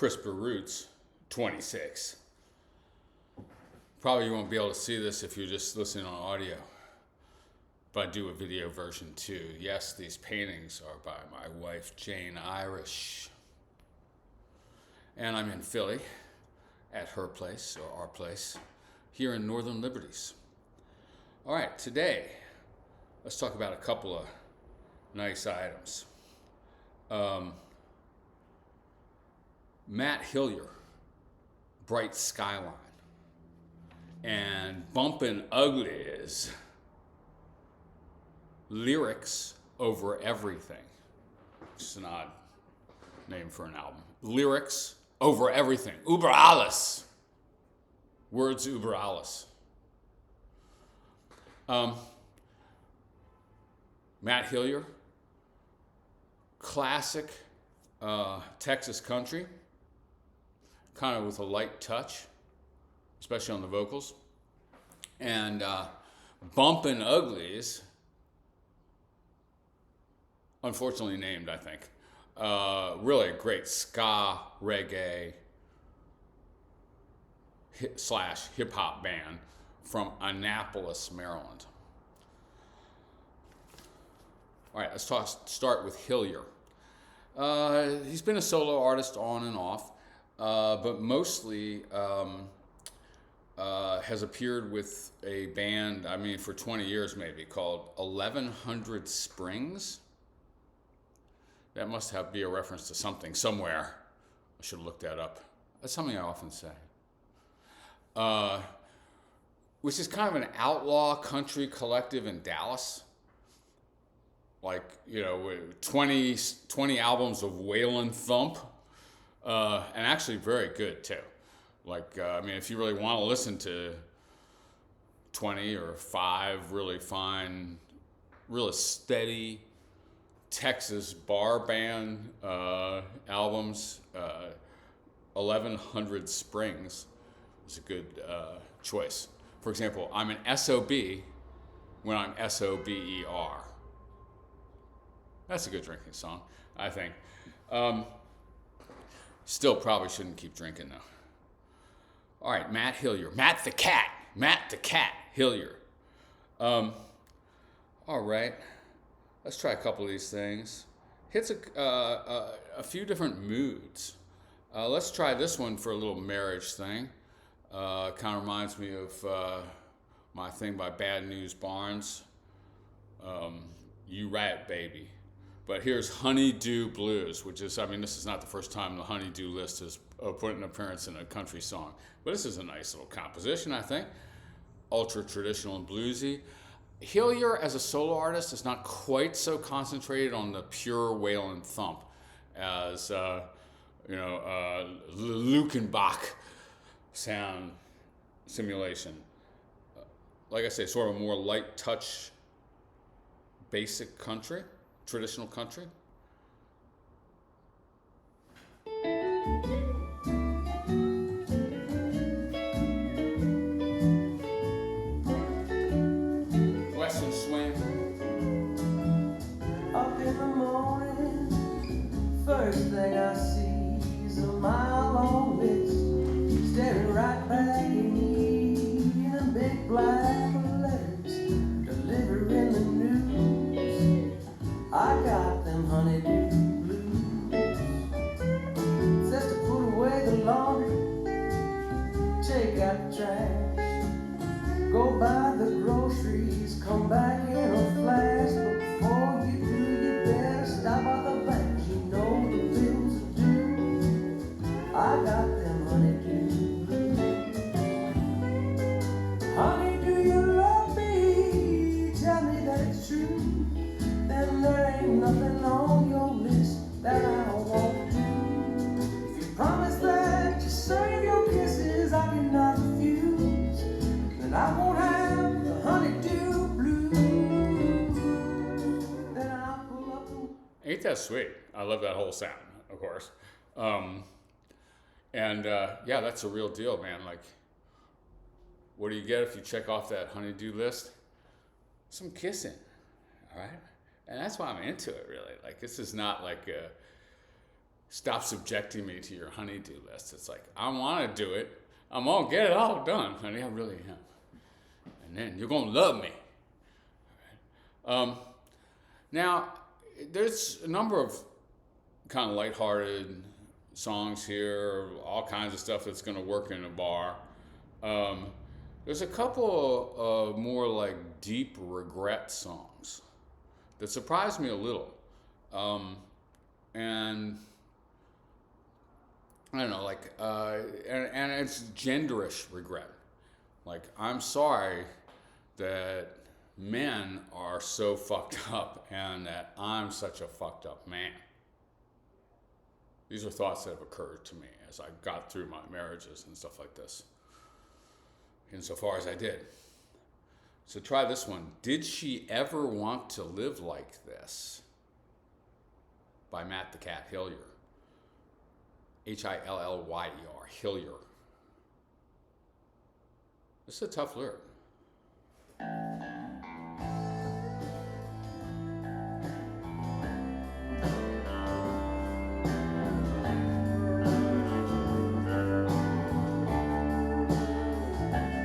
Crisper Roots 26. Probably you won't be able to see this if you're just listening on audio, but I do a video version too. Yes, these paintings are by my wife, Jane Irish. And I'm in Philly at her place, or our place, here in Northern Liberties. All right, today, let's talk about a couple of nice items. Matt Hillyer, Bright SKYLINE, and Bumpin Uglies, Lyrics Over Everything, which is an odd name for an album. Lyrics Over Everything, Über alles. Words über alles. Matt Hillyer, classic Texas country, kind of with a light touch, especially on the vocals. And Bumpin Uglies, unfortunately named, I think. Really a great ska, reggae, / hip-hop band from Annapolis, Maryland. All right, let's start with Hillyer. He's been a solo artist on and off, but mostly has appeared with a band, for 20 years maybe, called 1100 Springs. That must be a reference to something somewhere. I should have looked that up. That's something I often say. Which is kind of an outlaw country collective in Dallas. 20 albums of wailin' thump, and actually very good too. If you really want to listen to 20 or 5 really fine, really steady Texas bar band albums, 1100 Springs is a good choice. For example, I'm an SOB when I'm SOBER. That's a good drinking song, I think. Still probably shouldn't keep drinking though. All right, Matt Hillyer. Matt the Cat Hillyer. All right, let's try a couple of these things. Hits a few different moods. Let's try this one for a little marriage thing. Kind of reminds me of my thing by Bad News Barnes. You Rat Baby. But here's Honeydew Blues, which is, this is not the first time the Honeydew List has put an appearance in a country song. But this is a nice little composition, I think. Ultra traditional and bluesy. Hillyer, as a solo artist, is not quite so concentrated on the pure wailin' thump as, Lukenbach sound simulation. Like I say, sort of a more light touch, basic country. Traditional country. Western swing. Up in the morning, first thing I see is a mile-long list staring right back at me in big black letters, delivering the news. I got them honeydew blues. Says to put away the laundry, take out the trash, go buy the groceries, come back in a flash. But before you do, you better stop by the bank. You know the bills are due. I got them honeydew blues. Honey, do you love me? Tell me that it's true. Then there ain't nothing on your list that I won't do. If you promise that you save your kisses, I cannot refuse. Then I won't have the honeydew blues. Then I'll pull up. Ain't that sweet? I love that whole sound, of course. That's a real deal, man. What do you get if you check off that honeydew list? Some kissing, all right? And that's why I'm into it, really. This is not stop subjecting me to your honey-do list. It's like, I want to do it. I'm going to get it all done, honey. I really am. And then you're going to love me. Now, there's a number of kind of lighthearted songs here, all kinds of stuff that's going to work in a bar. There's a couple of more like deep regret songs that surprised me a little. And I don't know, like, and it's genderish regret. Like, I'm sorry that men are so fucked up and that I'm such a fucked up man. These are thoughts that have occurred to me as I got through my marriages and stuff like this, insofar as I did. So try this one. Did She Ever Want to Live Like This? By Matt the Cat Hillyer. Hillyer. Hillyer. This is a tough lyric.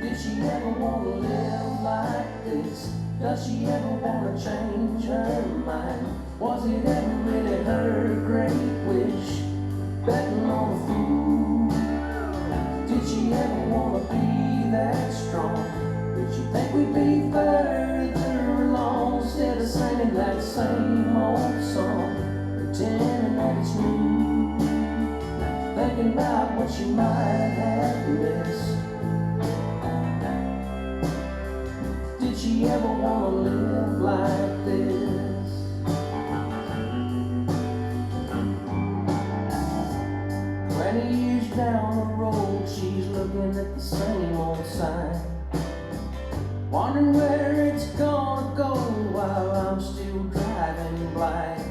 Did she ever want to live like this? Does she ever want to change her mind? Was it ever really her great wish? Betting on a fool. Did she ever want to be that strong? Did she think we'd be further along instead of singing that same old song, pretending that it's new, thinking about what she might have missed? Did she ever want to live like this? 20 years down the road, she's looking at the same old sign, wondering where it's gonna go while I'm still driving blind,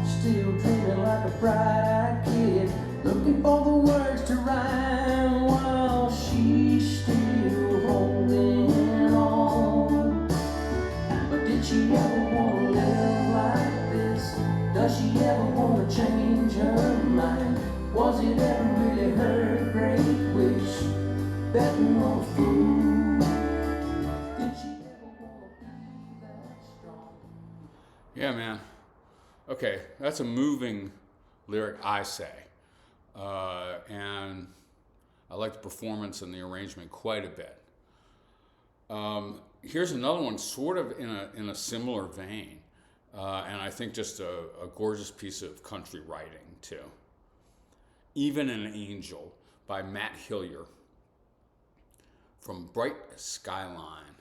still dreaming like a bright-eyed kid, looking for the words to rhyme while she's still holding on. But did she ever want to live like this? Does she ever want to change her mind? Was it ever really her great wish? Betting on a fool. Did she ever want to be that strong? Yeah, man. Okay, that's a moving lyric, I say. And I like the performance and the arrangement quite a bit. Here's another one, sort of in a similar vein, and I think just a gorgeous piece of country writing too. Even an Angel by Matt Hillyer from Bright SKYLINE.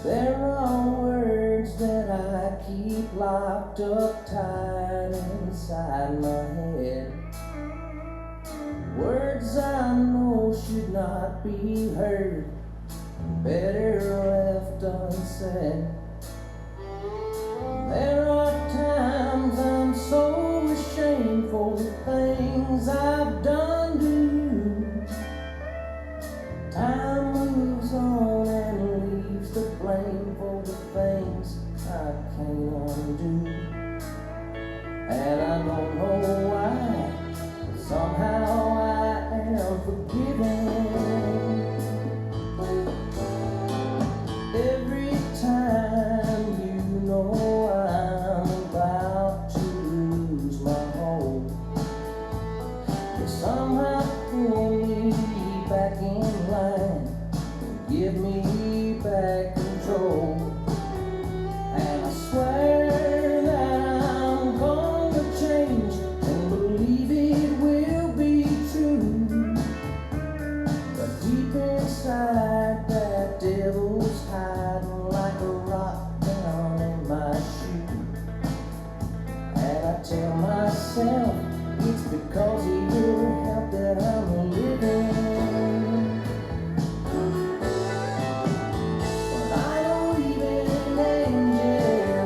There are words that I keep locked up tight inside my head, words I know should not be heard, better left unsaid. There are times I'm so ashamed for the things I've done to you. Time moves on and leaves the blame for the things I can't undo. And I don't know why, but somehow I am forgiven. Every time you know I'm about to lose my hold, you somehow pull me back in line and give me back control. And I swear that I'm gonna change and believe it will be true. But deep inside, that devil's hiding like a rock down in my shoe. And I tell myself it's because of your help that I'm living. But I know even an angel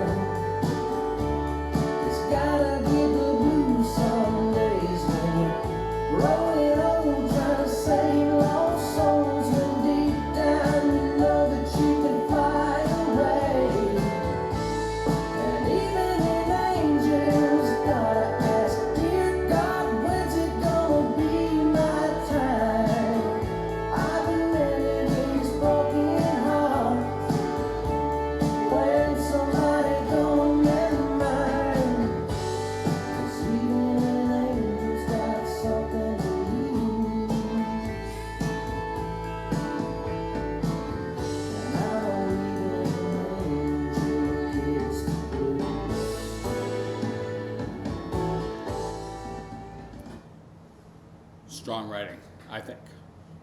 strong writing, I think.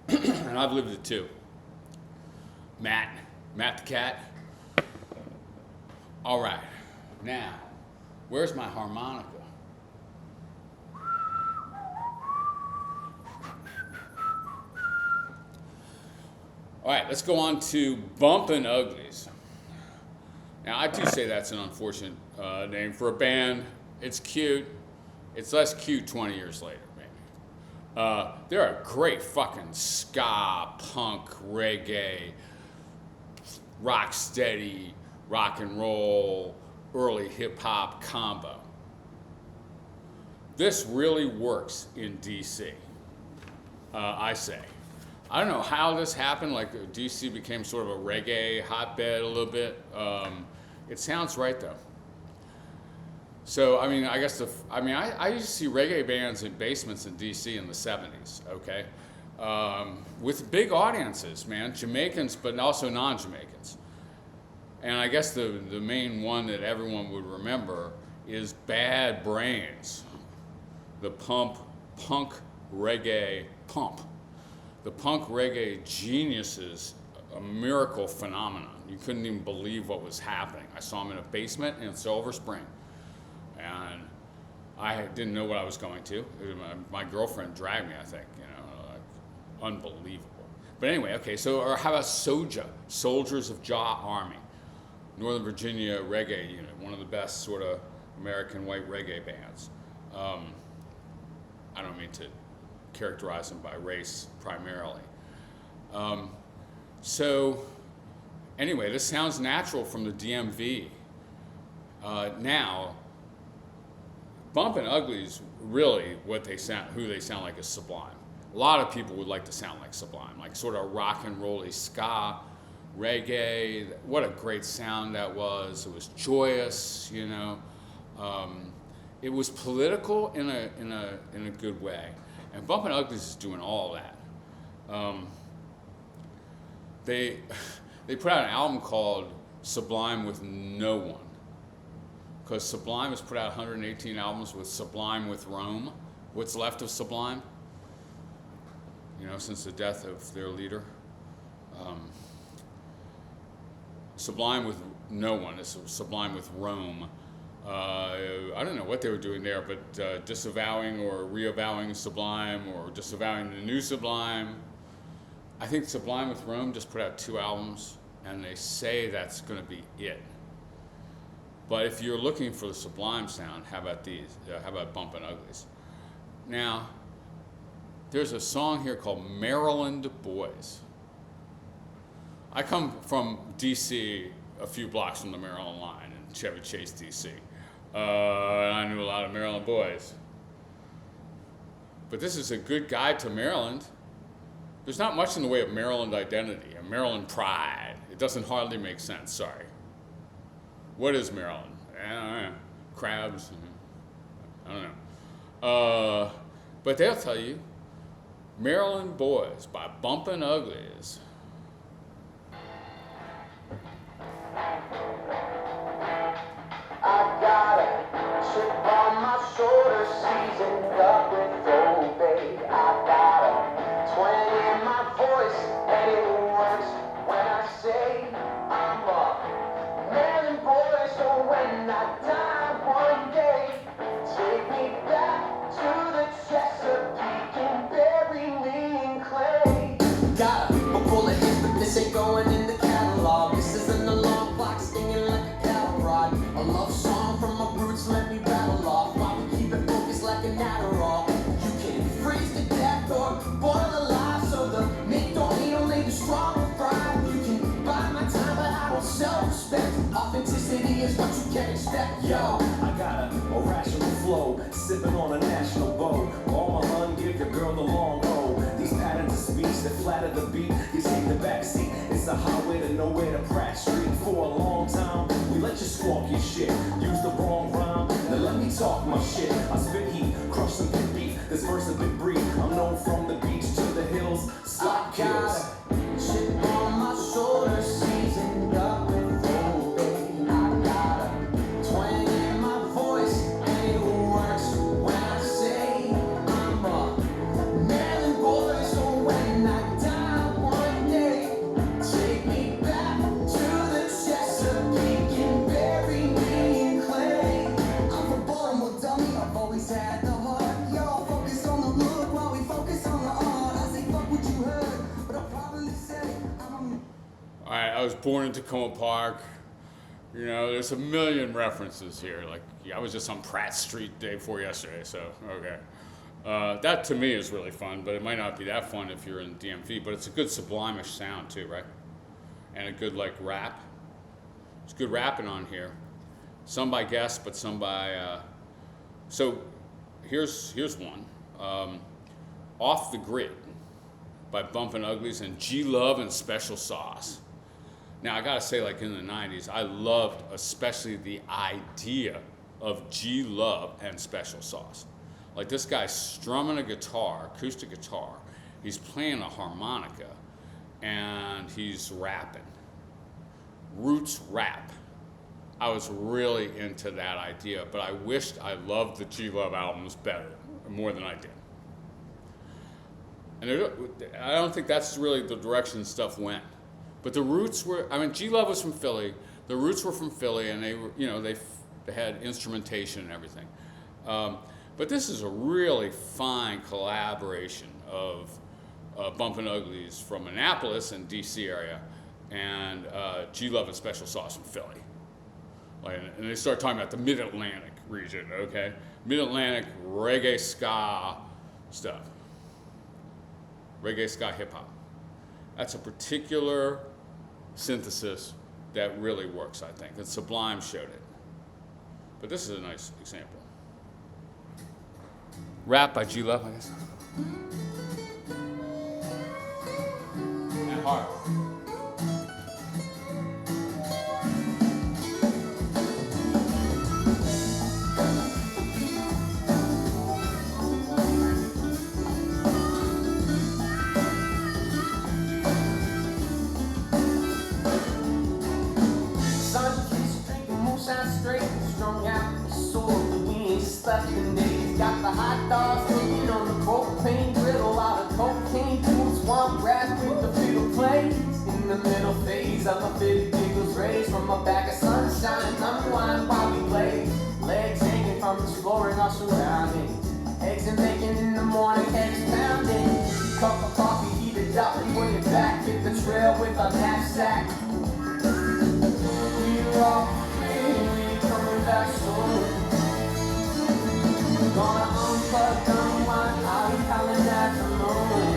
And I've lived it too. Matt the Cat. All right, now, where's my harmonica? All right, let's go on to Bumpin Uglies. Now, I do say that's an unfortunate name for a band. It's cute. It's less cute 20 years later, maybe. They're a great fucking ska, punk, reggae, rock steady, rock and roll, early hip hop combo. This really works in DC, I say. I don't know how this happened, like DC became sort of a reggae hotbed a little bit. It sounds right though. So, I mean, I guess I used to see reggae bands in basements in DC in the 70s, okay? With big audiences, man, Jamaicans, but also non-Jamaicans. And I guess the main one that everyone would remember is Bad Brains, the punk reggae pump. The punk reggae geniuses, a miracle phenomenon. You couldn't even believe what was happening. I saw them in a basement in Silver Spring, and I didn't know what I was going to. My girlfriend dragged me, I think, like, unbelievable. But anyway, okay, so, or how about SOJA, Soldiers of Jah Army, Northern Virginia reggae unit, one of the best sort of American white reggae bands. I don't mean to characterize them by race primarily. So anyway, this sounds natural from the DMV. Now, Bumpin Uglies, really who they sound like is Sublime. A lot of people would like to sound like Sublime, like sort of rock and rolly ska, reggae. What a great sound that was. It was joyous, you know. It was political in a good way. And Bumpin Uglies is doing all that. They put out an album called Sublime with No One, because Sublime has put out 118 albums with Sublime with Rome. What's left of Sublime? You know, since the death of their leader. Sublime with No One is Sublime with Rome. I don't know what they were doing there, but disavowing or reavowing Sublime or disavowing the new Sublime. I think Sublime with Rome just put out 2 albums, and they say that's going to be it. But if you're looking for the Sublime sound, how about these? How about Bumpin Uglies? Now, there's a song here called Maryland Boys. I come from D.C., a few blocks from the Maryland line in Chevy Chase, D.C. And I knew a lot of Maryland boys. But this is a good guide to Maryland. There's not much in the way of Maryland identity and Maryland pride. It doesn't hardly make sense, sorry. What is Maryland? I don't know. Crabs? I don't know. But they'll tell you, Maryland Boys by Bumpin Uglies. I got a chip on my shoulder, seasoned up with Old Bay. I got a twang in my voice, and it works when I say I'm a Maryland boy. So when I die one day, take me back to the Chesapeake and bury me in clay. Got a bullet hit, but this ain't going in the catalog. This isn't a long clock stinging like a cattle prod. A love song from my roots, let me rattle off. While we keep it focused like an Adderall. You can freeze to death or boil alive, so the meat don't eat only the strong and fried. You can buy my time, but I don't self-respect. Authenticity is what you can expect, yo. I got a irrational flow, sipping on a national bow. All my hun, give your girl the long O. These patterns of speech that flatter the beat, you take the back seat. It's a highway to nowhere to Pratt Street. For a long time, we let you squawk your shit. Use the wrong rhyme, then let me talk my shit. I spit heat, crush some big beef. This verse a bit brief. I'm known from the beach to the hills. Slot kills. Chip on my shoulder, seasoned up with Old Bay. I got a twang in my voice, and it works when I say I'm a Maryland was born in Tacoma Park. You know, there's a million references here. Like, I was just on Pratt Street day before yesterday, so, okay. That to me is really fun, but it might not be that fun if you're in DMV, but it's a good Sublime-ish sound too, right? And a good, like, rap. It's good rapping on here. Some by guest, but some by, so here's one. Off the Grid by Bumpin Uglies and G-Love and Special Sauce. Now, I gotta say, like, in the 90s, I loved especially the idea of G-Love and Special Sauce. Like, this guy's strumming a guitar, acoustic guitar, he's playing a harmonica, and he's rapping. Roots rap. I was really into that idea, but I wished I loved the G-Love albums better, more than I did. And I don't think that's really the direction stuff went. But the Roots were, I mean, G-Love was from Philly, the Roots were from Philly, and they were, you know, they had instrumentation and everything. But this is a really fine collaboration of Bumpin Uglies from Annapolis and DC area, and G-Love and Special Sauce from Philly. Like, and they start talking about the Mid-Atlantic region, okay? Mid-Atlantic reggae ska stuff. Reggae ska hip-hop. That's a particular synthesis that really works, I think. And Sublime showed it. But this is a nice example. Rap by G-Love, I guess. And hard. Strung out the soul, the wind slept in days. Got the hot dogs cooking on the propane griddle. A lot of cocaine through swamp grass with the fiddle plays. In the middle phase of a fitted giggles raised from a bag of sunshine. Unwind while we play. Legs hanging from exploring our surroundings. Eggs and bacon in the morning, eggs pounding. Cup of coffee, heat it up and put it back. Hit the trail with a knapsack. We're off. Back soon. Gonna unplug, unwind, I'll be howling at the moon.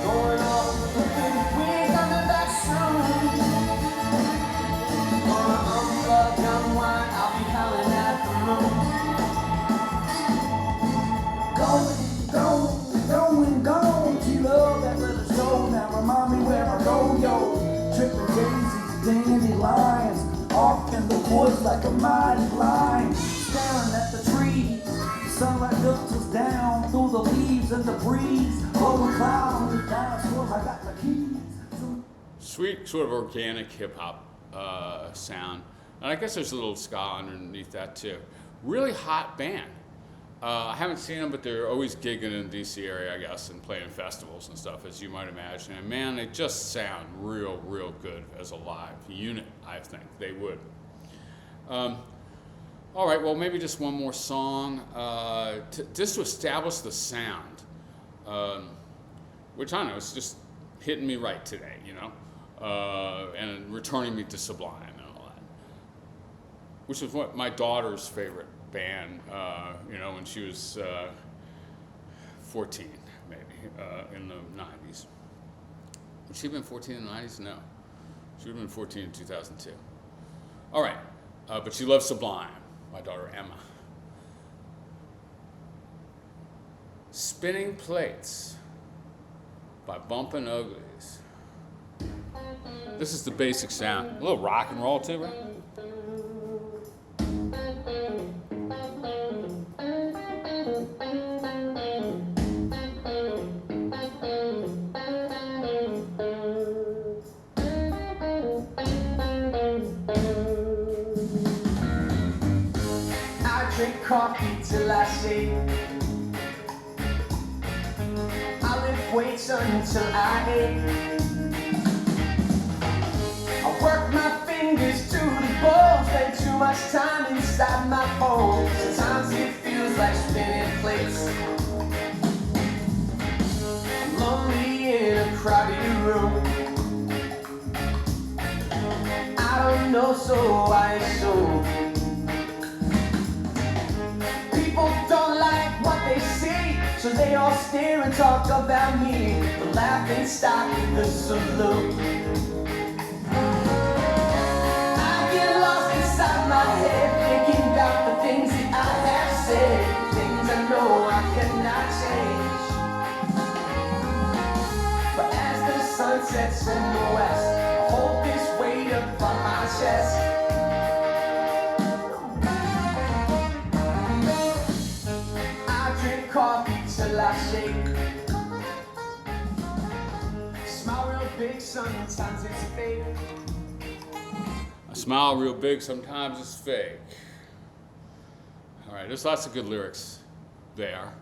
Going off the big wing, coming back soon. Gonna unplug, unwind, I'll be howling at the moon. Going, G-Love, that little show. Now remind me where I go, yo. Tripping daisies, dandelions. Off in the woods like a mighty lion, staring at the trees. Sunlight filters down through the leaves and the breeze. Blowing clouds with dinosaurs, I got the keys. Sweet, sort of organic hip-hop sound. And I guess there's a little ska underneath that too. Really hot band. I haven't seen them, but they're always gigging in the DC area, I guess, and playing festivals and stuff, as you might imagine. And man, they just sound real, real good as a live unit, I think. They would. All right, well, maybe just one more song, just to establish the sound, which I don't know, it's just hitting me right today, you know, and returning me to Sublime and all that, which is what my daughter's favorite band, you know, when she was 14, maybe, in the 90s. Would she have been 14 in the 90s? No. She would have been 14 in 2002. All right, but she loves Sublime, my daughter Emma. Spinning Plates by Bumpin Uglies. This is the basic sound. A little rock and roll too, right? Coffee till I shake. I lift weights until I ache. I work my fingers to the bone. Spend too much time inside my phone. Sometimes it feels like spinning plates. I'm lonely in a crowded room. so I so. People don't like what they see, so they all stare and talk about me. The laughing stock in the salute. I get lost inside my head, thinking about the things that I have said, things I know I cannot change. But as the sun sets in the west, I hold this weight up on my chest. I drink coffee till I shake. Smile real big, sometimes it's fake. I smile real big, sometimes it's fake. All right, there's lots of good lyrics there.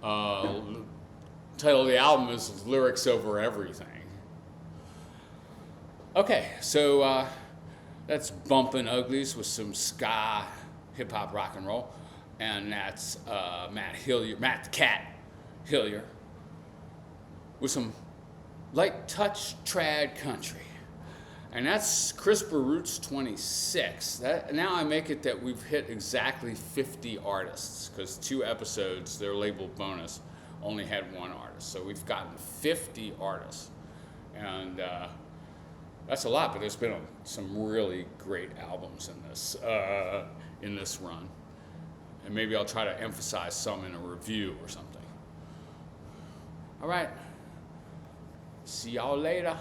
Title of the album is Lyrics Over Everything. Okay, so that's Bumpin Uglies with some ska, hip hop, rock and roll. And that's Matt Hillyer, Matt the Cat Hillyer, with some light touch trad country. And that's CRISPR Roots 26. Now I make it that we've hit exactly 50 artists, because 2 episodes, they're labeled bonus, only had 1 artist. So we've gotten 50 artists. And that's a lot, but there's been some really great albums in this run. And maybe I'll try to emphasize some in a review or something. All right. See y'all later.